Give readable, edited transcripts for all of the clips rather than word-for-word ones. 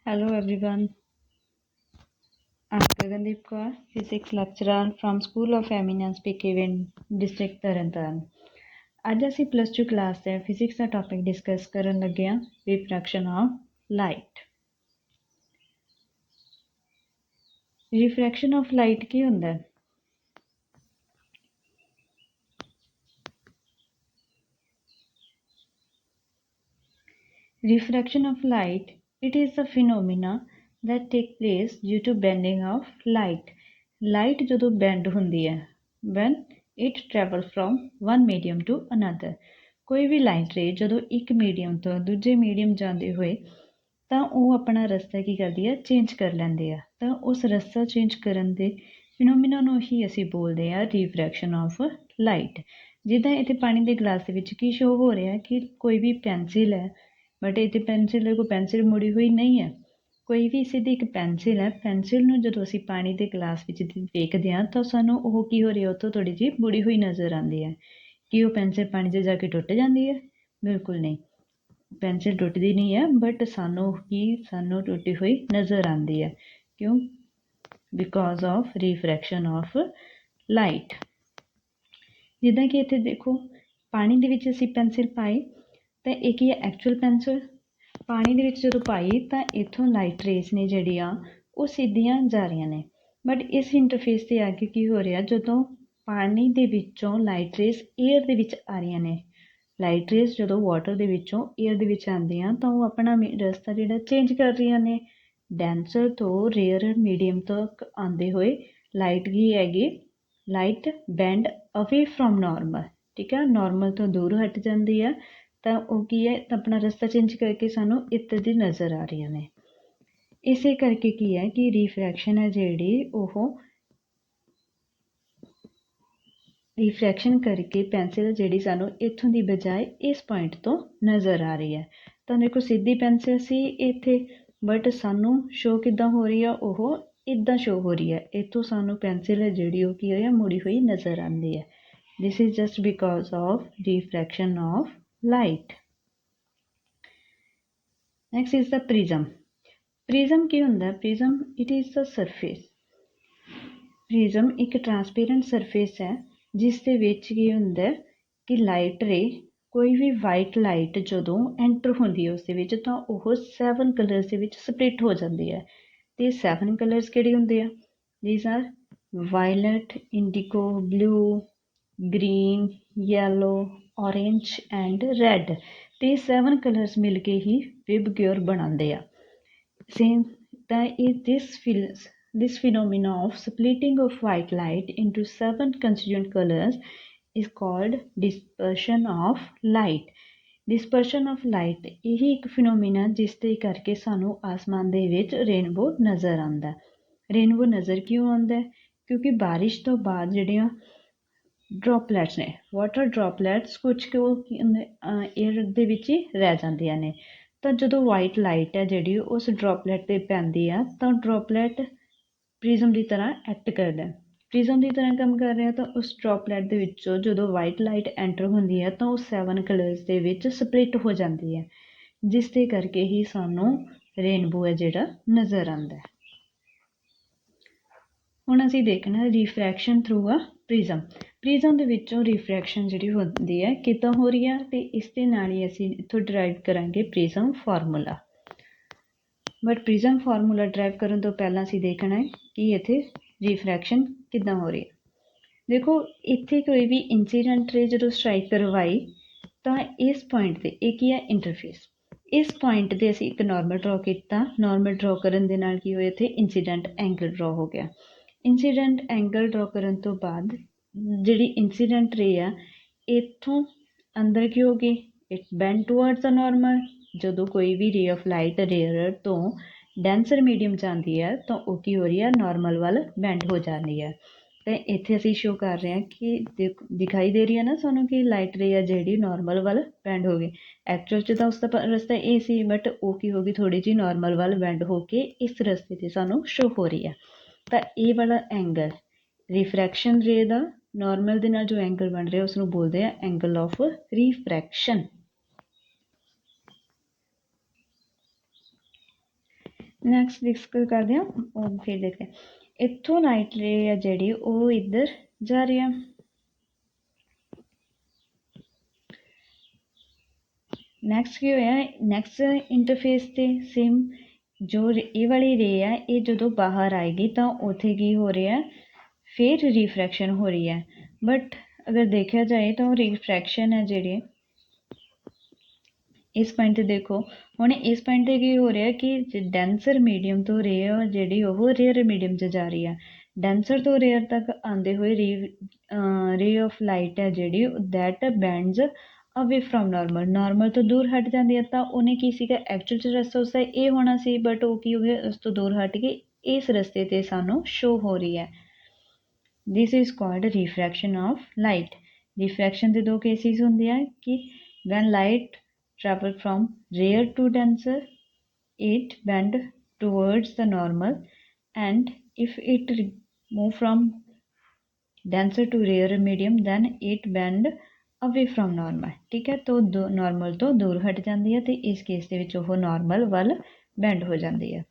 Hello everyone, I'm Gagandeep Kaur, Physics lecturer from School of Eminence PKW District Tarantaran। ਅੱਜ ਅਸੀਂ plus 2 class ਦੇ physics ਦਾ topic discuss ਕਰਨ ਲੱਗੇ ਹਾਂ, ਰਿਫਰੈਕਸ਼ਨ of light. ਰਿਫਰੈਕਸ਼ਨ of light ਕੀ ਹੁੰਦਾ ਹੈ? Refraction of light, it is a phenomena that take place due to bending of light। Light ਜਦੋਂ bend ਹੁੰਦੀ ਹੈ when it travel from one medium to another। ਕੋਈ ਵੀ light ਰੇ ਜਦੋਂ ਇੱਕ ਮੀਡੀਅਮ ਤੋਂ ਦੂਜੇ ਮੀਡੀਅਮ ਜਾਂਦੇ ਹੋਏ ਤਾਂ ਉਹ ਆਪਣਾ ਰਸਤਾ ਕੀ ਕਰਦੀ ਹੈ, ਚੇਂਜ ਕਰ ਲੈਂਦੇ ਆ। ਤਾਂ ਉਸ ਰਸਤਾ ਚੇਂਜ ਕਰਨ ਦੇ ਫਿਨੋਮੀਨਾ ਨੂੰ ਹੀ ਅਸੀਂ ਬੋਲਦੇ ਹਾਂ ਰਿਫਰੈਕਸ਼ਨ ਆਫ ਲਾਈਟ। ਜਿੱਦਾਂ ਇੱਥੇ ਪਾਣੀ ਦੇ ਗਲਾਸ ਦੇ ਵਿੱਚ ਕੀ ਸ਼ੋ ਹੋ ਰਿਹਾ ਕਿ ਕੋਈ ਵੀ ਪੈਨਸਿਲ ਹੈ, ਬਟ ਇੱਥੇ ਪੈਨਸਿਲ ਕੋਈ ਪੈਨਸਿਲ ਮੁੜੀ ਹੋਈ ਨਹੀਂ ਹੈ। ਕੋਈ ਵੀ ਸਿੱਧੀ ਇੱਕ ਪੈਨਸਿਲ ਹੈ, ਪੈਨਸਿਲ ਨੂੰ ਜਦੋਂ ਅਸੀਂ ਪਾਣੀ ਦੇ ਗਲਾਸ ਵਿੱਚ ਦੇਖਦੇ ਹਾਂ ਤਾਂ ਸਾਨੂੰ ਉਹ ਕੀ ਹੋ ਰਿਹਾ, ਉੱਥੋਂ ਥੋੜ੍ਹੀ ਜਿਹੀ ਮੁੜੀ ਹੋਈ ਨਜ਼ਰ ਆਉਂਦੀ ਹੈ। ਕੀ ਉਹ ਪੈਨਸਿਲ ਪਾਣੀ 'ਚ ਜਾ ਕੇ ਟੁੱਟ ਜਾਂਦੀ ਹੈ? ਬਿਲਕੁਲ ਨਹੀਂ, ਪੈਨਸਿਲ ਟੁੱਟਦੀ ਨਹੀਂ ਹੈ, ਬਟ ਸਾਨੂੰ ਟੁੱਟੀ ਹੋਈ ਨਜ਼ਰ ਆਉਂਦੀ ਹੈ। ਕਿਉਂ? Because of refraction of light. ਜਿੱਦਾਂ ਕਿ ਇੱਥੇ ਦੇਖੋ, ਪਾਣੀ ਦੇ ਵਿੱਚ ਅਸੀਂ ਪੈਨਸਿਲ ਪਾਈ ਤਾਂ ਇਹ ਕੀ ਹੈ, ਐਕਚੁਅਲ ਪੈਨਸਿਲ। ਪਾਣੀ ਦੇ ਵਿੱਚ ਜਦੋਂ ਪਾਈ ਤਾਂ ਇੱਥੋਂ ਲਾਈਟ ਰੇਸ ਨੇ ਜਿਹੜੀਆਂ ਉਹ ਸਿੱਧੀਆਂ ਜਾ ਰਹੀਆਂ ਨੇ, ਬਟ ਇਸ ਇੰਟਰਫੇਸ 'ਤੇ ਆ ਕੇ ਕੀ ਹੋ ਰਿਹਾ, ਜਦੋਂ ਪਾਣੀ ਦੇ ਵਿੱਚੋਂ ਲਾਈਟ ਰੇਸ ਏਅਰ ਦੇ ਵਿੱਚ ਆ ਰਹੀਆਂ ਨੇ, ਲਾਈਟ ਰੇਸ ਜਦੋਂ ਵਾਟਰ ਦੇ ਵਿੱਚੋਂ ਏਅਰ ਦੇ ਵਿੱਚ ਆਉਂਦੀਆਂ ਤਾਂ ਉਹ ਆਪਣਾ ਰਸਤਾ ਜਿਹੜਾ ਚੇਂਜ ਕਰ ਰਹੀਆਂ ਨੇ। ਡੈਂਸਰ ਤੋਂ ਰੇਅਰ ਮੀਡੀਅਮ ਤੱਕ ਆਉਂਦੇ ਹੋਏ ਲਾਈਟ ਕੀ ਹੈਗੀ, ਲਾਈਟ ਬੈਂਡ ਅਵੇ ਫਰੋਮ ਨਾਰਮਲ। ਠੀਕ ਹੈ, ਨਾਰਮਲ ਤੋਂ ਦੂਰ ਹਟ ਜਾਂਦੀ ਆ ਤਾਂ ਉਹ ਕੀ ਹੈ, ਆਪਣਾ ਰਸਤਾ ਚੇਂਜ ਕਰਕੇ ਸਾਨੂੰ ਇੱਧਰ ਦੀ ਨਜ਼ਰ ਆ ਰਹੀਆਂ ਨੇ। ਇਸੇ ਕਰਕੇ ਕੀ ਹੈ ਕਿ ਰਿਫਰੈਕਸ਼ਨ ਹੈ ਜਿਹੜੀ ਉਹ ਰਿਫਰੈਕਸ਼ਨ ਕਰਕੇ ਪੈਨਸਿਲ ਜਿਹੜੀ ਸਾਨੂੰ ਇੱਥੋਂ ਦੀ ਬਜਾਏ ਇਸ ਪੁਆਇੰਟ ਤੋਂ ਨਜ਼ਰ ਆ ਰਹੀ ਹੈ। ਤਾਂ ਦੇਖੋ ਸਿੱਧੀ ਪੈਨਸਿਲ ਸੀ ਇੱਥੇ, ਬਟ ਸਾਨੂੰ ਸ਼ੋ ਕਿੱਦਾਂ ਹੋ ਰਹੀ ਆ, ਉਹ ਇੱਦਾਂ ਸ਼ੋ ਹੋ ਰਹੀ ਹੈ। ਇੱਥੋਂ ਸਾਨੂੰ ਪੈਨਸਿਲ ਹੈ ਜਿਹੜੀ ਉਹ ਕੀ ਹੋਈ ਹੈ, ਮੁੜੀ ਹੋਈ ਨਜ਼ਰ ਆਉਂਦੀ ਹੈ। This is just because of refraction of light. Next is the prism. Prism ਕੀ ਹੁੰਦਾ? Prism it is the surface. Prism ਇੱਕ ਟਰਾਂਸਪੇਰੈਂਟ ਸਰਫੇਸ ਹੈ ਜਿਸ ਦੇ ਵਿੱਚ ਕੀ ਹੁੰਦਾ ਕਿ ਲਾਈਟ ਰੇ, ਕੋਈ ਵੀ ਵਾਈਟ ਲਾਈਟ ਜਦੋਂ ਐਂਟਰ ਹੁੰਦੀ ਹੈ ਉਸ ਦੇ ਵਿੱਚ ਤਾਂ ਉਹ 7 ਕਲਰਸ ਦੇ ਵਿੱਚ ਸਪਲਿਟ ਹੋ ਜਾਂਦੀ ਹੈ। ਅਤੇ 7 ਕਲਰਸ ਕਿਹੜੇ ਹੁੰਦੇ ਆ? These are violet, indigo, blue, green, yellow, orange and red. ਅਤੇ 7 ਕਲਰਸ ਮਿਲ ਕੇ ਹੀ ਵਿਬਗਿਓਰ ਬਣਾਉਂਦੇ ਆ। ਸੇਮ ਤਾਂ this phenomena of splitting of white light into 7 constituent colors is called dispersion of light। dispersion of light ਇਹੀ ਇੱਕ ਫਿਨੋਮੀਨਾ ਜਿਸ ਦੇ ਕਰਕੇ ਸਾਨੂੰ ਆਸਮਾਨ ਦੇ ਵਿੱਚ ਰੇਨਬੋ ਨਜ਼ਰ ਆਉਂਦਾ। ਰੇਨਬੋ ਨਜ਼ਰ ਕਿਉਂ ਆਉਂਦਾ? ਕਿਉਂਕਿ ਬਾਰਿਸ਼ ਤੋਂ ਬਾਅਦ ਜਿਹੜੀਆਂ ਡ੍ਰੌਪਲੈਟਸ ਨੇ, ਵਾਟਰ ਡ੍ਰੌਪਲੈਟਸ ਕੁਝ ਕੁ ਏਅਰ ਦੇ ਵਿੱਚ ਹੀ ਰਹਿ ਜਾਂਦੀਆਂ ਨੇ। ਤਾਂ ਜਦੋਂ ਵਾਈਟ ਲਾਈਟ ਹੈ ਜਿਹੜੀ ਉਸ ਡ੍ਰੌਪਲੈਟ 'ਤੇ ਪੈਂਦੀ ਆ ਤਾਂ ਡ੍ਰੌਪਲੈਟ ਪ੍ਰਿਜ਼ਮ ਦੀ ਤਰ੍ਹਾਂ ਐਕਟ ਕਰਦਾ, ਪ੍ਰਿਜ਼ਮ ਦੀ ਤਰ੍ਹਾਂ ਕੰਮ ਕਰ ਰਿਹਾ। ਤਾਂ ਉਸ ਡ੍ਰੌਪਲੈਟ ਦੇ ਵਿੱਚੋਂ ਜਦੋਂ ਵਾਈਟ ਲਾਈਟ ਐਂਟਰ ਹੁੰਦੀ ਹੈ ਤਾਂ ਉਹ 7 ਕਲਰਸ ਦੇ ਵਿੱਚ ਸਪਲਿਟ ਹੋ ਜਾਂਦੀ ਹੈ, ਜਿਸ ਦੇ ਕਰਕੇ ਹੀ ਸਾਨੂੰ ਰੇਨਬੋ ਹੈ ਜਿਹੜਾ ਨਜ਼ਰ ਆਉਂਦਾ। ਹੁਣ ਅਸੀਂ ਦੇਖਣਾ ਰਿਫਰੈਕਸ਼ਨ ਥਰੂ ਆ ਪ੍ਰਿਜ਼ਮ। ਪ੍ਰਿਜ਼ਮ ਦੇ ਵਿੱਚੋਂ ਰਿਫਰੈਕਸ਼ਨ ਜਿਹੜੀ ਹੁੰਦੀ ਹੈ ਕਿੱਦਾਂ ਹੋ ਰਹੀ ਹੈ, ਅਤੇ ਇਸ ਦੇ ਨਾਲ ਹੀ ਅਸੀਂ ਇੱਥੋਂ ਡਰਾਈਵ ਕਰਾਂਗੇ prism formula. But prism formula drive ਕਰਨ ਤੋਂ ਪਹਿਲਾਂ ਅਸੀਂ ਦੇਖਣਾ ਹੈ ਕਿ ਇੱਥੇ ਰਿਫਰੈਕਸ਼ਨ ਕਿੱਦਾਂ ਹੋ ਰਹੀ ਹੈ। ਦੇਖੋ ਇੱਥੇ ਕੋਈ ਵੀ ਇੰਸੀਡੈਂਟ ਰੇ ਜਦੋਂ ਸਟਰਾਈਕ ਕਰਵਾਈ ਤਾਂ ਇਸ ਪੁਆਇੰਟ 'ਤੇ ਇਹ ਕੀ ਹੈ, ਇੰਟਰਫੇਸ। ਇਸ ਪੁਆਇੰਟ 'ਤੇ ਅਸੀਂ ਇੱਕ ਨਾਰਮਲ ਡਰੋ ਕੀਤਾ। ਨਾਰਮਲ ਡਰੋ ਕਰਨ ਦੇ ਨਾਲ ਕੀ ਹੋਇਆ, ਇੱਥੇ ਇੰਸੀਡੈਂਟ ਐਂਗਲ ਡਰੋ ਹੋ ਗਿਆ। ਇੰਸੀਡੈਂਟ ਐਂਗਲ ਡਰੋ ਕਰਨ ਤੋਂ ਬਾਅਦ ਜਿਹੜੀ ਇੰਸੀਡੈਂਟ ਰੇ ਆ ਇੱਥੋਂ ਅੰਦਰ ਕੀ ਹੋ ਗਈ, it band towards the normal. ਜਦੋਂ ਕੋਈ ਵੀ ਰੇ ਆਫ ਲਾਈਟ ਰੇਅਰ ਤੋਂ ਡੈਂਸਰ ਮੀਡੀਅਮ ਜਾਂਦੀ ਹੈ ਤਾਂ ਉਹ ਕੀ ਹੋ ਰਹੀ ਹੈ, ਨਾਰਮਲ ਵੱਲ ਬੈਂਡ ਹੋ ਜਾਂਦੀ ਹੈ। ਅਤੇ ਇੱਥੇ ਅਸੀਂ ਸ਼ੋ ਕਰ ਰਹੇ ਹਾਂ ਕਿ ਦਿਖਾਈ ਦੇ ਰਹੀ ਹੈ ਨਾ ਸਾਨੂੰ ਕਿ ਲਾਈਟ ਰੇ ਆ ਜਿਹੜੀ ਨਾਰਮਲ ਵੱਲ ਬੈਂਡ ਹੋ ਗਈ। ਐਕਚੁਅਲ 'ਚ ਤਾਂ ਉਸਦਾ ਰਸਤਾ ਇਹ ਸੀ, ਬਟ ਉਹ ਕੀ ਹੋ ਗਈ, ਥੋੜ੍ਹੀ ਜਿਹੀ ਨਾਰਮਲ ਵੱਲ ਬੈਂਡ ਹੋ ਕੇ ਇਸ ਰਸਤੇ 'ਤੇ ਸਾਨੂੰ ਸ਼ੋ ਹੋ ਰਹੀ ਹੈ। ਤਾਂ ਇਹ ਵਾਲਾ ਐਂਗਲ ਰਿਫਰੈਕਸ਼ਨ ਰੇ ਦਾ ਨਾਰਮਲ ਦੇ ਨਾਲ ਜੋ ਐਂਗਲ ਬਣ ਰਿਹਾ ਉਸ ਨੂੰ ਬੋਲਦੇ ਆ ਐਂਗਲ ਆਫ ਰਿਫਰੈਕਸ਼ਨ। ਨੈਕਸਟ ਡਿਸਕਸ ਕਰਦੇ ਹਾਂ ਉਹ ਫਿਰ ਦੇਖਦੇ ਹਾਂ। ਇੱਥੋਂ ਲਾਈਟ ਰੇ ਆ ਜਿਹੜੀ ਉਹ ਇੱਧਰ ਜਾ ਰਹੀ ਆ। ਨੈਕਸਟ ਕੀ ਹੋਇਆ, ਨੈਕਸਟ ਇੰਟਰਫੇਸ ਤੇ ਸੇਮ ਜੋ ਇਹ ਵਾਲੀ ਰੇ ਆ ਇਹ ਜਦੋਂ ਬਾਹਰ ਆਏਗੀ ਤਾਂ ਉੱਥੇ ਕੀ ਹੋ ਰਿਹਾ, ਫਿਰ ਰਿਫਰੈਕਸ਼ਨ ਹੋ ਰਹੀ ਹੈ। ਬਟ ਅਗਰ ਦੇਖਿਆ ਜਾਏ ਤਾਂ ਉਹ ਰਿਫਰੈਕਸ਼ਨ ਹੈ ਜਿਹੜੇ ਇਸ ਪੁਆਇੰਟ 'ਤੇ ਦੇਖੋ, ਹੁਣ ਇਸ ਪੁਆਇੰਟ 'ਤੇ ਕੀ ਹੋ ਰਿਹਾ ਕਿ ਡੈਂਸਰ ਮੀਡੀਅਮ ਤੋਂ ਰੇਅਰ ਜਿਹੜੀ ਉਹ ਰੇਅਰ ਮੀਡੀਅਮ 'ਚ ਜਾ ਰਹੀ ਆ। ਡੈਂਸਰ ਤੋਂ ਰੇਅਰ ਤੱਕ ਆਉਂਦੇ ਹੋਏ ਰੇ ਆਫ ਲਾਈਟ ਹੈ ਜਿਹੜੀ ਦੈਟ ਬੈਂਡਸ ਅਵੇ ਫਰੋਮ ਨਾਰਮਲ, ਨਾਰਮਲ ਤੋਂ ਦੂਰ ਹਟ ਜਾਂਦੀ ਹੈ। ਤਾਂ ਉਹਨੇ ਕੀ ਸੀਗਾ ਐਕਚੁਅਲ 'ਚ ਰਸਤਾ ਉਸਦਾ ਇਹ ਹੋਣਾ ਸੀ, ਬਟ ਉਹ ਕੀ ਹੋ ਗਿਆ ਉਸ ਤੋਂ ਦੂਰ ਹਟ ਕੇ ਇਸ ਰਸਤੇ 'ਤੇ ਸਾਨੂੰ ਸ਼ੋ ਹੋ ਰਹੀ ਹੈ। This is called refraction of light. Refraction ਦੇ ਦੋ ਕੇਸਿਸ ਹੁੰਦੇ ਆ ਕਿ when light travel from rare to denser, it bend towards the normal, and if it move from denser to rarer medium then it bend away from normal। ठीक है, तो normal तो दूर हट जाती है तो इस केस ਦੇ ਵਿੱਚ ਉਹ नॉर्मल ਵੱਲ bend ਹੋ ਜਾਂਦੀ ਹੈ।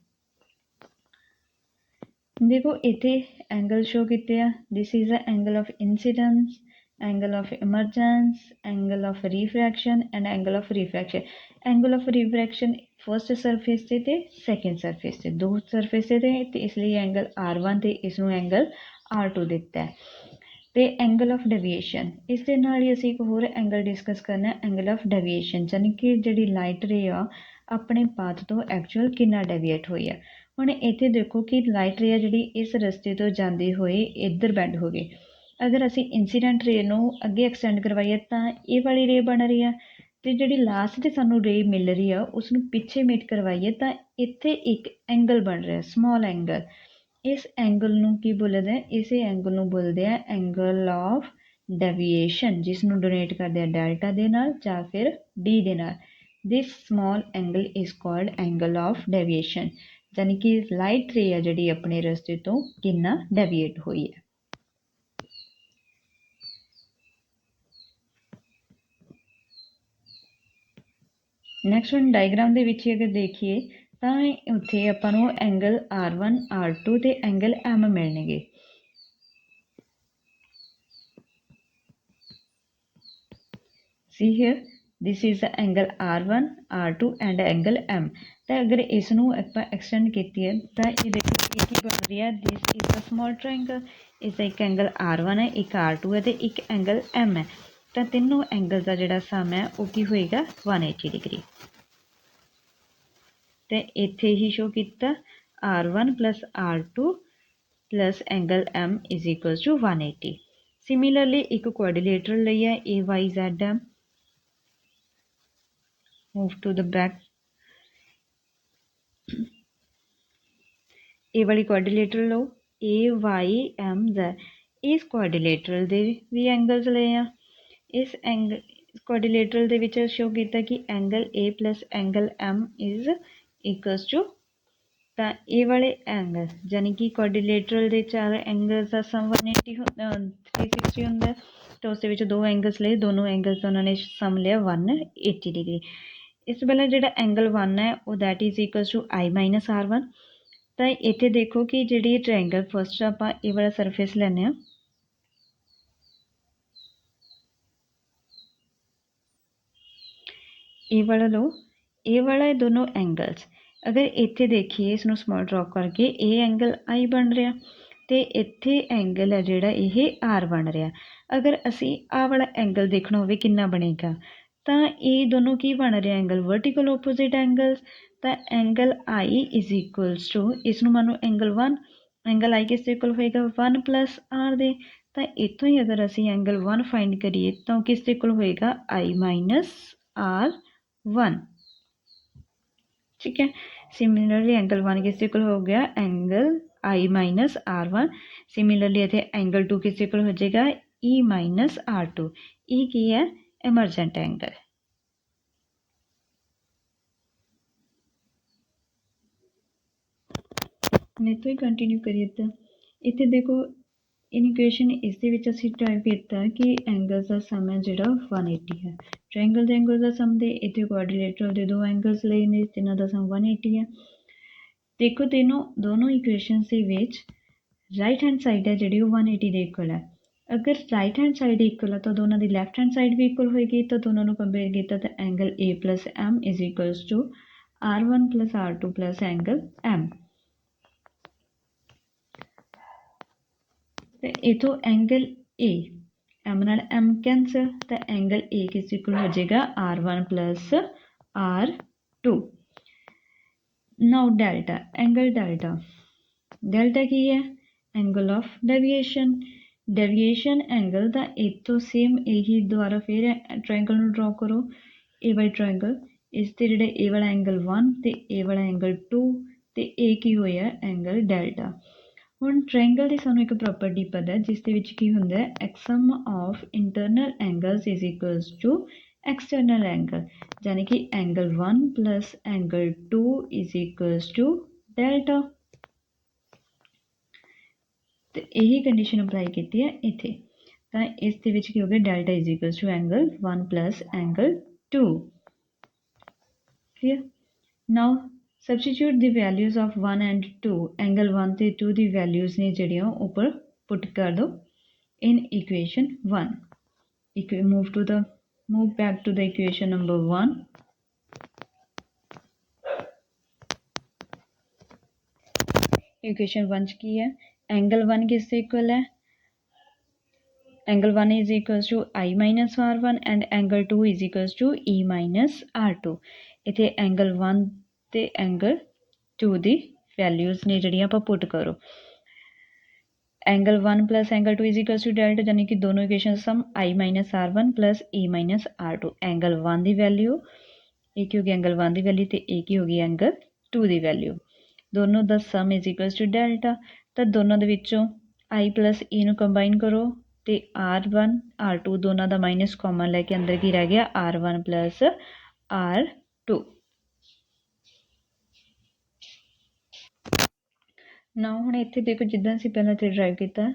देखो इतने एंगल शो किए आ, this is the angle of incidence, angle of emergence, angle of refraction and angle of refraction. Angle of refraction first surface से ते सैकेंड सरफेस से, दो सरफेस से थे इसलिए एंगल R1 ते इसनों एंगल R2 दिता है। तो एंगल ऑफ डेविएशन इस दे नाल ही असीं एक होर एंगल डिस्कस करना, एंगल ऑफ डेविएशन यानी कि जिहड़ी लाइट रे आ अपने पाथ तो एक्चुअल कितना डेविएट हुई है। हुण इत्थे देखो कि लाइट रे जिहड़ी इस रस्ते तो जांदी होई इधर बैंड हो गई। अगर असीं इंसीडेंट रे नूं अगे एक्सटेंड करवाईए तां ये वाली रे बन रही है, तो जिहड़ी लास्ट ते सानूं रे मिल रही है उसनूं पिछे मीट करवाईए तां इत्थे एक एंगल बन रहा, स्मॉल एंगल। इस एंगल नूं की बोलदे, इस एंगल नूं बोलदे आ एंगल ऑफ डेविएशन, जिसनूं डोनेट करदे आ डेल्टा दे नाल जां फिर डी दे नाल। This small angle is called angle of deviation, यानी कि लाइट रे है जिहड़ी अपने रस्ते तो कितना डेविएट हुई है। नैक्सट हम डायग्राम ਦੇ ਵਿੱਚ अगर देखिए ਤਾਂ ਉੱਥੇ ਆਪਾਂ ਨੂੰ एंगल R1 R2 ਤੇ एंगल M ਮਿਲਣਗੇ। see here this is the angle R1 R2 and angle M। ਤਾਂ अगर इस ਨੂੰ ਆਪਾਂ एक्सटेंड कीतीए ਤਾਂ ਇਹ देखो ਇਹ ਕੀ ਬਣ ਰਹੀ ਹੈ, this is a small triangle, इसका एक एंगल R1 है, एक R2 है, तो एक एंगल M है। तो तीनों एंगल का जोड़ा सम है वो की होएगा 180 डिग्री। तो इत्थे ही शो किया R1 plus R2 plus angle M is equals to 180। Similarly एक क्वाड्रिलेटरल लिया AYZM, move to the back. ये वाली क्वाड्रिलेटरल लो AYMZ, इस क्वाड्रिलेटरल दे भी एंगल्स ले आ। इस एंगल क्वाड्रिलेटरल दे विच शो किया कि angle A plus angle M is equals to, तो ये वाले एंगल यानी कि क्वाड्रिलेटरल दे चार एंगल्स का सम 180 360 होंगे, तो उस दो एंगल्स ले, दोनों एंगल्स उन्होंने सम लिया 180 डिग्री। इस वेले जो एंगल 1 है वो that is equals to I minus R1। तो इत्थे देखो कि जी ट्रायंगल फर्स्ट आप ये वाला सरफेस लैने, ये वाला लो, ये वाला दोनों एंगल्स अगर इत्थे देखिए इसनों स्मॉल ड्रॉप करके ये एंगल I बन रहा, तो इत्थे एंगल है जिहड़ा ये R बन रहा। अगर असी आ वाला एंगल देखना होवे कितना बनेगा, तो ये दोनों की बन रहे एंगल वर्टिकल ओपोजिट एंगल्स। तो angle I is equals to इसनों मानो एंगल 1, एंगल I किस इक्वल होएगा 1 प्लस R दे। तो इतों ही अगर असी एंगल 1 फाइंड करिए तो किस इक्वल होएगा I माइनस R1। ठीक है, सिमिलरली एंगल 1 किस इक्वल हो गया angle I minus R1। Similarly इतने एंगल 2 किस इक्वल हो जाएगा E माइनस R2। ई की है एमरजेंट एंगल। नहीं तो ही कंटिन्यू करिए तो इतने देखो इन इक्वेशन इस टाइप किया कि एंगल्स का सम है जो 180 है। ट्रायंगल के एंगल का सम दे इतने क्वाड्रिलेटरल के दो एंगल्स लिए ने जिन्हों का सम 180 है। देखो दोनों इक्वेशनस ਦੇ ਵਿੱਚ राइट हैंड साइड है जी 180 ਦੇ ਇਕੁਅਲ है। अगर राइट हैंड साइड इक्वल है तो दोनों की लैफ्ट हैंड साइड भी इक्वल होएगी, तो दोनों को कंपेयर किया तो angle A plus M is equals to R1 plus R2 plus angle M. तो इथों एंगल ए एम नाल एम कैंसल, तो एंगल ए किस इक्वल हो जाएगा R1 plus R2। Now delta angle delta की है एंगल ऑफ डेविएशन एंगल का इतों सेम यही दोबारा फिर ट्रायंगल ड्रॉ करो ए वाला ट्रायंगल, इससे जोड़े ए वाला एंगल 1 तो ए वाला एंगल 2 तो ए की होया एंगल डेल्टा। हुण ट्रायंगल की सानू एक प्रॉपर्टी पता है जिसके विच की हुंदा है a sum of internal angles is equals to external angle, यानी कि angle 1 plus angle 2 is equals to delta. तो यही कंडीशन अप्लाई की है इत्थे, तो इस दे विच की हो गया delta is equals to angle 1 plus angle 2। Clear. Now substitute the values of 1 and 2, angle 1 ते 2 दी वैल्यूज ने जड़ियां ऊपर पुट कर दो in equation 1। Move back to the equation number 1। Equation 1 की है एंगल 1 किससे इक्वल है, angle 1 is equals to I minus R1 and angle 2 is equals to E minus R2। इत्थे एंगल 1 ते एंगल 2 दी वैल्यूज ने जड़ियां आप पुट करो। Angle 1 plus angle 2 is equals to delta, यानी कि दोनों equation sum I minus R1 plus E minus R2। Angle 1 की value ए की होगी एंगल 1 की वैल्यू तो ए की होगी एंगल 2 की वैल्यू, दोनों का sum is equals to delta. तो दोनों के विचों आई प्लस ई नू कंबाइन करो तो R1 R2 दोनों का माइनस कॉमन लैके अंदर की रह गया R1 प्लस R2। ना हुण इत्थे देखो जिद्दां असीं पहलां इत्थे ड्राइव किया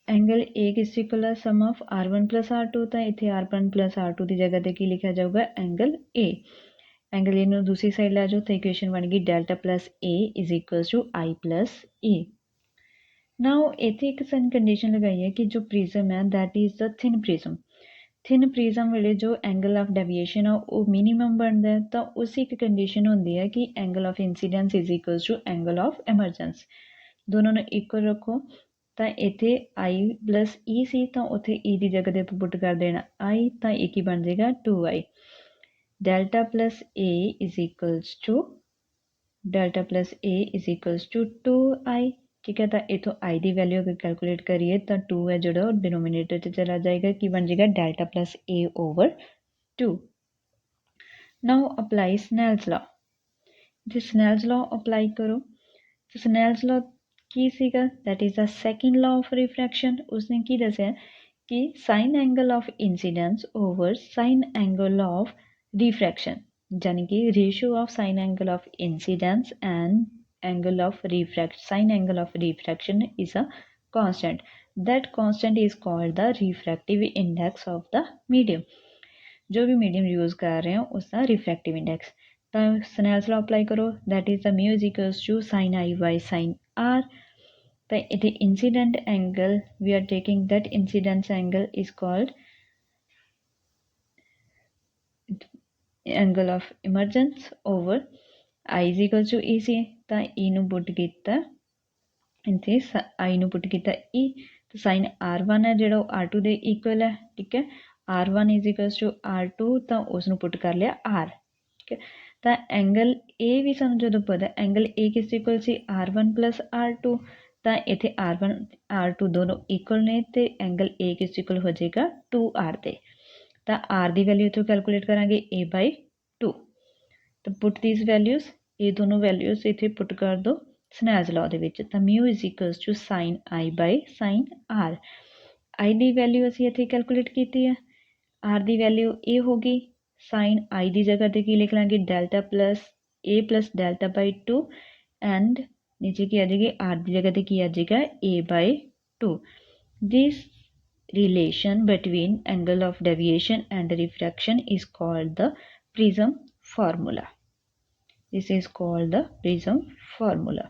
एंगल ए किस इक्वल है सम ऑफ R1 प्लस R2, तो इत्थे R1 प्लस R2 की जगह पर की लिखा जाऊगा एंगल ए। एंगल ए नू दूसरी साइड ला जाओ तो इक्वेशन बन गई delta plus A is equals to I plus A. Now इत्थे एक सन कंडीशन लगाई है कि जो प्रिज्म है that is the thin prism वेले जो एंगल ऑफ डेविएशन है वो मिनीमम बनता है, तो उसी एक कंडीशन होंदी है कि angle of incidence is equals to angle of emergence. दोनों ने इक्वल रखो, तो इत्थे आई प्लस ई सी तो उत्थे ई की जगह पर पुट कर देना आई, तो ए की बन जाएगा 2i। Delta plus A is equals to 2i। ठीक है, तो इतों आई की वैल्यू अगर कैलकुलेट करिए तो 2 है जो डिनोमीनेटर से चला जाएगा कि बन जाएगा delta plus A over 2। Now apply Snell's law, जो स्नेल्स लॉ अप्लाई करो तो स्नेल्स लॉ की सीगा that is the second law of refraction. उसने की दसिया कि sine angle of incidence over sine angle of refraction, यानी कि ratio of sine angle of incidence and angle of refraction, sine angle of refraction is a constant. That constant is called the refractive index of the medium। जो भी medium use कर रहे हो उसका refractive index. तो Snell's law apply करो that is the mu is equals to sine I by sine R. तो it incident angle we are taking that incidence angle is called angle of emergence over I is equals to E C. तो ई नू put किया इतने आई नू put किया ई, तो sign R1 है जो R2 के इक्वल है। ठीक है, R1 is equals to R2 तो उसनू पुट कर लिया R। ठीक है, तो एंगल ए भी सानू जो पता एंगल ए किस इक्वल से R1 प्लस R2, तो इतने R1 R2 दोनों इक्वल ने तो एंगल ए किस इक्वल हो जाएगा 2R ते। तो R की वैल्यू इतों कैलकुलेट करांगे a बाई 2। तो पुट दीज वैल्यूज ये दोनों वैल्यूज इतने पुट कर दो स्नेल्स लॉ दे विच, तो mu is equals to sine I by sine R. I की वैल्यू असी इतने कैलकुलेट की है, आर की वैल्यू ए होगी, साइन आई की जगह पर की लिख लेंगे delta plus A plus delta by 2 and नीचे की आ जाएगी आर की जगह पर की आ जाएगा A by 2। This relation between angle of deviation and refraction is called the prism formula। This is called the prism formula.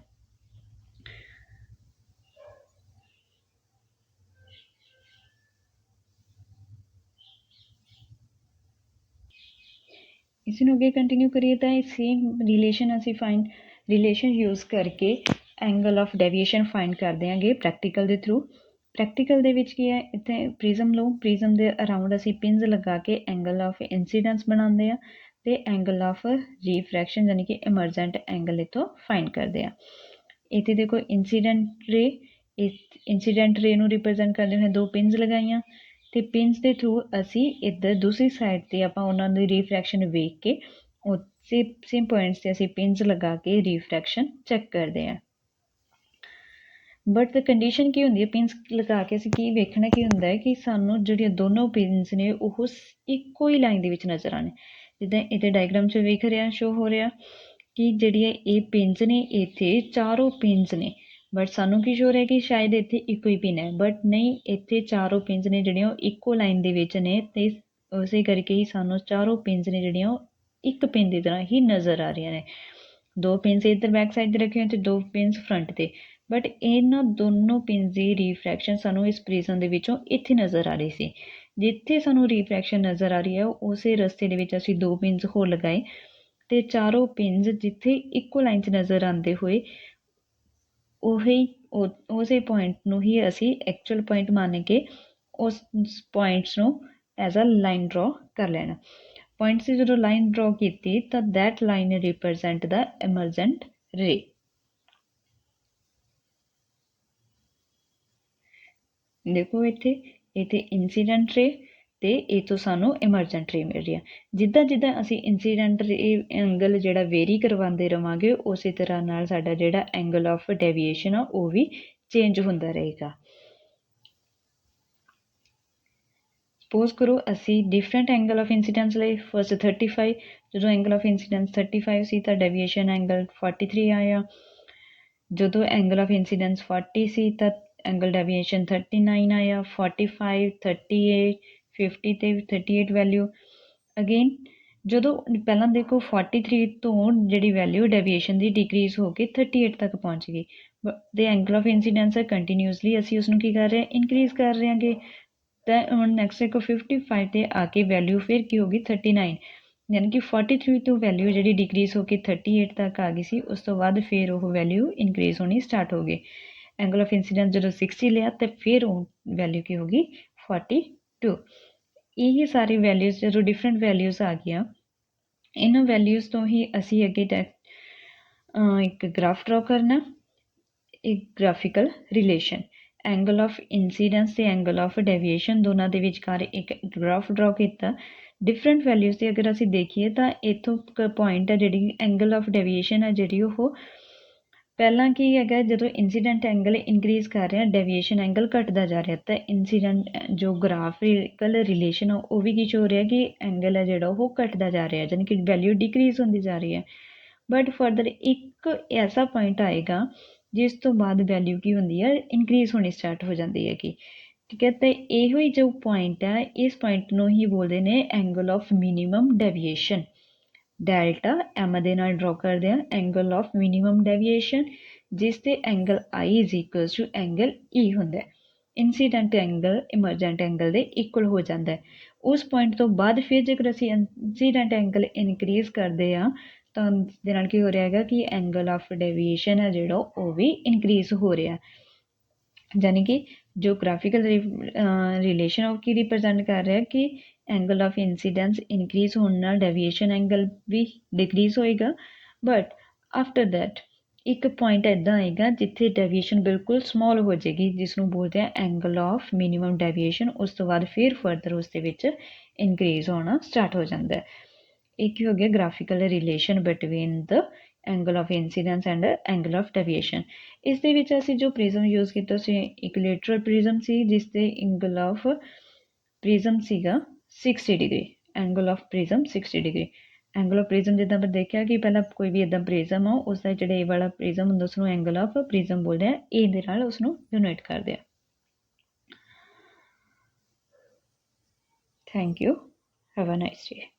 इसी ਨੂੰ ਅੱਗੇ ਕੰਟੀਨਿਊ ਕਰੀਏ ਤਾਂ ਸੇਮ ਰਿਲੇਸ਼ਨ ਅਸੀਂ ਫਾਈਂਡ ਰਿਲੇਸ਼ਨ ਯੂਜ਼ ਕਰਕੇ ਐਂਗਲ ਆਫ ਡੈਵੀਏਸ਼ਨ ਫਾਈਂਡ ਕਰਦੇ ਆਂਗੇ practical ਦੇ ਥਰੂ। ਪ੍ਰੈਕਟੀਕਲ ਦੇ ਵਿੱਚ ਕੀ ਹੈ, ਇੱਥੇ ਪ੍ਰਿਜ਼ਮ ਲਓ, ਪ੍ਰਿਜ਼ਮ ਦੇ ਅਰਾਊਂਡ ਅਸੀਂ ਪਿੰਸ ਲਗਾ ਕੇ ਐਂਗਲ ਆਫ ਇੰਸੀਡੈਂਸ ਬਣਾਉਂਦੇ ਆ ਤੇ ਐਂਗਲ ਆਫ ਰੀਫਰੈਕਸ਼ਨ ਯਾਨੀ ਕਿ ਇਮਰਜੈਂਟ ਐਂਗਲ ਇੱਥੋਂ ਫਾਈਂਡ ਕਰਦੇ ਆ। ਇੱਥੇ ਦੇਖੋ ਇੰਸੀਡੈਂਟ ਰੇ ਨੂੰ ਰਿਪਰੈਜ਼ੈਂਟ ਕਰਦੇ ਹੋਏ ਦੋ ਪਿੰਸ ਲਗਾਈਆਂ ਤੇ ਪਿੰਸ ਦੇ ਥਰੂ ਅਸੀਂ ਇੱਧਰ ਦੂਸਰੀ ਸਾਈਡ ਤੇ ਆਪਾਂ ਉਹਨਾਂ ਦੀ ਰਿਫਰੈਕਸ਼ਨ ਵੇਖ ਕੇ ਉਸੇ ਸੇਮ ਪੁਆਇੰਟਸ ਤੇ ਅਸੀਂ ਪਿੰਸ ਲਗਾ ਕੇ ਰਿਫਰੈਕਸ਼ਨ ਚੈੱਕ ਕਰਦੇ ਆ। ਬਟ ਕੰਡੀਸ਼ਨ ਕੀ ਹੁੰਦੀ ਹੈ, ਪਿੰਸ ਲਗਾ ਕੇ ਅਸੀਂ ਕੀ ਵੇਖਣਾ ਕੀ ਹੁੰਦਾ ਹੈ ਕਿ ਸਾਨੂੰ ਜਿਹੜੀਆਂ ਦੋਨੋਂ ਪਿੰਸ ਨੇ ਉਹ ਇੱਕੋ ਹੀ ਲਾਈਨ ਦੇ ਵਿੱਚ ਨਜ਼ਰ ਆਉਣੇ। ਜਿੱਦਾਂ ਇੱਥੇ ਡਾਇਗਰਾਮ 'ਚ ਵੇਖ ਰਿਹਾ ਸ਼ੋ ਹੋ ਰਿਹਾ ਕਿ ਜਿਹੜੀਆਂ ਇਹ ਪਿੰਸ ਨੇ ਇੱਥੇ ਚਾਰੋਂ ਪਿੰਸ ਨੇ, ਬਟ ਸਾਨੂੰ ਕੀ ਸ਼ੋ ਰਿਹਾ ਕਿ ਸ਼ਾਇਦ ਇੱਥੇ ਇੱਕੋ ਹੀ ਪਿੰਨ ਹੈ, ਬਟ ਨਹੀਂ, ਇੱਥੇ ਚਾਰੋਂ ਪਿੰਸ ਨੇ ਜਿਹੜੀਆਂ ਉਹ ਇੱਕੋ ਲਾਈਨ ਦੇ ਵਿੱਚ ਨੇ ਤੇ ਉਸੇ ਕਰਕੇ ਹੀ ਸਾਨੂੰ ਚਾਰੋਂ ਪਿੰਸ ਨੇ ਜਿਹੜੀਆਂ ਉਹ ਇੱਕ ਪਿੰਨ ਦੀ ਤਰ੍ਹਾਂ ਹੀ ਨਜ਼ਰ ਆ ਰਹੀਆਂ ਨੇ। ਦੋ ਪਿੰਸ ਇੱਧਰ ਬੈਕ ਸਾਈਡ ਤੇ ਰੱਖੇ ਹੋਏ ਤੇ ਦੋ ਪਿੰਸ ਫਰੰਟ ਤੇ, ਬਟ ਇਹਨਾਂ ਦੋਨੋਂ ਪਿੰਸ ਦੀ ਰਿਫਰੈਕਸ਼ਨ ਸਾਨੂੰ ਇਸ ਪ੍ਰਿਜ਼ਮ ਦੇ ਵਿੱਚੋਂ ਇੱਥੇ ਨਜ਼ਰ ਆ ਰਹੀ ਸੀ। ਜਿੱਥੇ ਸਾਨੂੰ ਰਿਫਰੈਕਸ਼ਨ ਨਜ਼ਰ ਆ ਰਹੀ ਹੈ ਉਸੇ ਰਸਤੇ ਦੇ ਵਿੱਚ ਅਸੀਂ ਦੋ ਪਿੰਸ ਹੋਰ ਲਗਾਏ ਤੇ ਚਾਰੋਂ ਪਿੰਸ ਜਿੱਥੇ ਇੱਕੋ ਲਾਈਨ 'ਚ ਨਜ਼ਰ ਆਉਂਦੇ ਹੋਏ ਉਸੇ ਪੁਆਇੰਟ ਨੂੰ ਹੀ ਅਸੀਂ ਐਕਚੁਅਲ ਪੁਆਇੰਟ ਮੰਨ ਕੇ ਉਸ ਪੁਆਇੰਟਸ ਨੂੰ ਐਜ਼ ਅ ਲਾਈਨ ਡਰਾ ਕਰ ਲੈਣਾ। ਪੁਆਇੰਟਸ ਦੀ ਜਦੋਂ ਲਾਈਨ ਡਰਾ ਕੀਤੀ ਤਾਂ ਦੈਟ ਲਾਈਨ ਰਿਪਰੈਜ਼ੈਂਟ ਦਾ ਐਮਰਜੈਂਟ ਰੇ। ਦੇਖੋ ਇੱਥੇ ਇੰਸੀਡੈਂਟ ਰੇ ਤੇ ਇੱਥੋਂ ਸਾਨੂੰ ਐਮਰਜੈਂਟ ਰੇ ਮਿਲ ਰਹੀ ਹੈ। ਜਿੱਦਾਂ ਜਿੱਦਾਂ ਅਸੀਂ ਇੰਸੀਡੈਂਟ ਰੇ ਐਂਗਲ ਜਿਹੜਾ ਵੇਰੀ ਕਰਵਾਉਂਦੇ ਰਵਾਂਗੇ ਉਸੇ ਤਰ੍ਹਾਂ ਨਾਲ ਸਾਡਾ ਜਿਹੜਾ ਐਂਗਲ ਆਫ ਡੈਵੀਏਸ਼ਨ ਆ ਉਹ ਵੀ ਚੇਂਜ ਹੁੰਦਾ ਰਹੇਗਾ। ਸਪੋਜ਼ ਕਰੋ ਅਸੀਂ ਡਿਫਰੈਂਟ ਐਂਗਲ ਆਫ ਇੰਸੀਡੈਂਸ ਲਈ ਫਸਟ 35, ਜਦੋਂ ਐਂਗਲ ਆਫ ਇੰਸੀਡੈਂਸ 35 ਸੀ ਤਾਂ ਡੈਵੀਏਸ਼ਨ ਐਂਗਲ 43 ਆਇਆ। ਜਦੋਂ ਐਂਗਲ ਆਫ ਇੰਸੀਡੈਂਸ 40 ਸੀ ਤਾਂ ਐਂਗਲ ਡੈਵੀਏਸ਼ਨ 39 ਆਇਆ। 45, 38, 50 ਤੇ 38 ਵੈਲਿਊ। ਅਗੇਨ ਜਦੋਂ ਪਹਿਲਾਂ ਦੇਖੋ 43 ਤੋਂ ਜਿਹੜੀ ਵੈਲਿਊ ਡੈਵੀਏਸ਼ਨ ਦੀ ਡਿਕਰੀਜ਼ ਹੋ ਕੇ 38 ਤੱਕ ਪਹੁੰਚ ਗਈ ਤੇ ਐਂਗਲ ਆਫ ਇੰਸੀਡੈਂਸ ਕੰਟੀਨਿਊਸਲੀ ਅਸੀਂ ਉਸਨੂੰ ਕੀ ਕਰ ਰਹੇ ਹਾਂ, ਇਨਕਰੀਜ਼ ਕਰ ਰਹੇ ਹਾਂਗੇ। ਤਾਂ ਹੁਣ ਨੈਕਸਟ ਦੇਖੋ 55 ਤੇ ਆ ਕੇ ਵੈਲਿਊ ਫਿਰ ਕੀ ਹੋ ਗਈ 39, ਯਾਨੀ ਕਿ 43 ਤੋਂ ਵੈਲਿਊ ਜਿਹੜੀ ਡਿਕਰੀਜ਼ ਹੋ ਕੇ 38 ਤੱਕ ਆ ਗਈ ਸੀ, ਉਸ ਤੋਂ ਬਾਅਦ ਫਿਰ ਉਹ ਵੈਲਿਊ ਇਨਕਰੀਜ਼ ਹੋਣੀ ਸਟਾਰਟ ਹੋ ਗਈ। ਐਂਗਲ ਆਫ ਇੰਸੀਡੈਂਸ ਜਦੋਂ 60 ਲਿਆ ਤੇ ਫਿਰ ਉਹ ਵੈਲਿਊ ਕੀ ਹੋ ਗਈ 42। ਇਹ ਸਾਰੀ ਵੈਲਿਊਜ਼ ਜਦੋਂ ਡਿਫਰੈਂਟ ਵੈਲਿਊਜ਼ ਆ ਗਈਆਂ, ਇਹਨਾਂ ਵੈਲਿਊਜ਼ ਤੋਂ ਹੀ ਅਸੀਂ ਅੱਗੇ ਇੱਕ ਗ੍ਰਾਫ ਡਰਾ ਕਰਨਾ, ਇੱਕ graphical relation angle of incidents ਤੇ ਐਂਗਲ ਆਫ ਡੈਵੀਏਸ਼ਨ ਦੋਨਾਂ ਦੇ ਵਿਚਕਾਰ ਇੱਕ ਗ੍ਰਾਫ ਡਰਾ ਕੀਤਾ। ਡਿਫਰੈਂਟ ਵੈਲਿਊਜ਼ ਤੇ ਅਗਰ ਅਸੀਂ ਦੇਖੀਏ ਤਾਂ ਇੱਥੋਂ ਪੁਆਇੰਟ ਹੈ ਜਿਹੜੀ ਐਂਗਲ ਆਫ ਡੈਵੀਏਸ਼ਨ ਹੈ ਜਿਹੜੀ ਉਹ ਪਹਿਲਾਂ ਕੀ ਹੈਗਾ, ਜਦੋਂ ਇੰਸੀਡੈਂਟ ਐਂਗਲ ਇਨਕਰੀਜ਼ ਕਰ ਰਿਹਾ ਡੈਵੀਏਸ਼ਨ ਐਂਗਲ ਘਟਦਾ ਜਾ ਰਿਹਾ ਤਾਂ ਇੰਸੀਡੈਂਟ ਜੋ ਗ੍ਰਾਫਿਕਲ ਰਿਲੇਸ਼ਨ ਆ ਉਹ ਵੀ ਕੀ ਹੋ ਰਿਹਾ ਕਿ ਐਂਗਲ ਹੈ ਜਿਹੜਾ ਉਹ ਘਟਦਾ ਜਾ ਰਿਹਾ, ਯਾਨੀ ਕਿ ਵੈਲਿਊ ਡਿਕਰੀਜ਼ ਹੁੰਦੀ ਜਾ ਰਹੀ ਹੈ। ਬਟ ਫਰਦਰ ਇੱਕ ਐਸਾ ਪੁਆਇੰਟ ਆਏਗਾ ਜਿਸ ਤੋਂ ਬਾਅਦ ਵੈਲਿਊ ਕੀ ਹੁੰਦੀ ਹੈ, ਇਨਕਰੀਜ਼ ਹੋਣੀ ਸਟਾਰਟ ਹੋ ਜਾਂਦੀ ਹੈਗੀ। ਠੀਕ ਹੈ, ਤੇ ਇਹੋ ਹੀ ਜੋ ਪੁਆਇੰਟ ਹੈ ਇਸ ਪੁਆਇੰਟ ਨੂੰ ਹੀ ਬੋਲਦੇ ਨੇ angle of minimum deviation. Delta M ਦੇ ਨਾਲ ਡਰਾ ਕਰਦੇ ਆ ਐਂਗਲ ਆਫ ਮਿਨੀਮਮ ਡੈਵੀਏਸ਼ਨ, ਜਿਸ ਤੇ angle I is equal to angle E ਹੁੰਦਾ। ਇੰਸੀਡੈਂਟ ਐਂਗਲ ਇਮਰਜੈਂਟ ਐਂਗਲ ਦੇ ਇਕੁਅਲ ਹੋ ਜਾਂਦਾ। ਉਸ ਪੁਆਇੰਟ ਤੋਂ ਬਾਅਦ ਫਿਰ ਜੇਕਰ ਅਸੀਂ ਇੰਸੀਡੈਂਟ ਐਂਗਲ ਇਨਕਰੀਜ਼ ਕਰਦੇ ਹਾਂ ਤਾਂ ਦੇ ਨਾਲ ਕੀ ਹੋ ਰਿਹਾ ਹੈਗਾ ਕਿ ਐਂਗਲ ਆਫ ਡੈਵੀਏਸ਼ਨ ਹੈ ਜਿਹੜਾ ਉਹ ਵੀ ਇਨਕਰੀਜ਼ ਹੋ ਰਿਹਾ। ਯਾਨੀ ਕਿ ਜੋ ਗ੍ਰਾਫਿਕਲ ਰਿਲੇਸ਼ਨ ਉਹ ਕੀ ਰਿਪਰੈਜ਼ੈਂਟ ਕਰ ਰਿਹਾ ਕਿ ਐਂਗਲ ਆਫ ਇੰਸੀਡੈਂਸ ਇਨਕਰੀਜ਼ ਹੋਣ ਨਾਲ ਡੈਵੀਏਸ਼ਨ ਐਂਗਲ ਵੀ ਡਿਕਰੀਜ਼ ਹੋਏਗਾ। ਬਟ ਆਫਟਰ ਦੈਟ ਇੱਕ ਪੁਆਇੰਟ ਇੱਦਾਂ ਆਏਗਾ ਜਿੱਥੇ ਡੈਵੀਏਸ਼ਨ ਬਿਲਕੁਲ ਸਮੋਲ ਹੋ ਜਾਏਗੀ, ਜਿਸ ਨੂੰ ਬੋਲਦੇ ਆ ਐਂਗਲ ਆਫ ਮਿਨੀਮਮ ਡੈਵੀਏਸ਼ਨ। ਉਸ ਤੋਂ ਬਾਅਦ ਫਿਰ ਫਰਦਰ ਉਸ ਦੇ ਵਿੱਚ ਇਨਕਰੀਜ਼ ਹੋਣਾ ਸਟਾਰਟ ਹੋ ਜਾਂਦਾ। ਇਹ ਕੀ ਹੋ ਗਿਆ, graphical relation between the angle of incidents and angle of deviation. ਇਸ ਦੇ ਵਿੱਚ ਅਸੀਂ ਜੋ ਪ੍ਰਿਜ਼ਮ ਯੂਜ਼ ਕੀਤਾ ਸੀ ਇਕੁਲੇਟਰਲ ਪ੍ਰਿਜ਼ਮ ਸੀ, ਜਿਸ ਦੇ ਐਂਗਲ ਆਫ ਪ੍ਰਿਜ਼ਮ ਸੀਗਾ 60 degree. Angle of prism 60 degree. Angle of prism ਜਿੱਦਾਂ ਆਪਾਂ ਦੇਖਿਆ ਕਿ ਪਹਿਲਾਂ ਕੋਈ ਵੀ ਇੱਦਾਂ ਪ੍ਰਿਜ਼ਮ ਆ ਉਸ ਦਾ ਜਿਹੜਾ ਇਹ ਵਾਲਾ ਪ੍ਰਿਜ਼ਮ ਹੁੰਦਾ ਉਸਨੂੰ ਐਂਗਲ ਆਫ ਪ੍ਰਿਜ਼ਮ ਬੋਲਦੇ ਆ, ਇਹ ਦੇ ਨਾਲ ਉਸਨੂੰ ਯੂਨਾਈਟ ਕਰਦੇ ਆ। Thank you, have a nice day.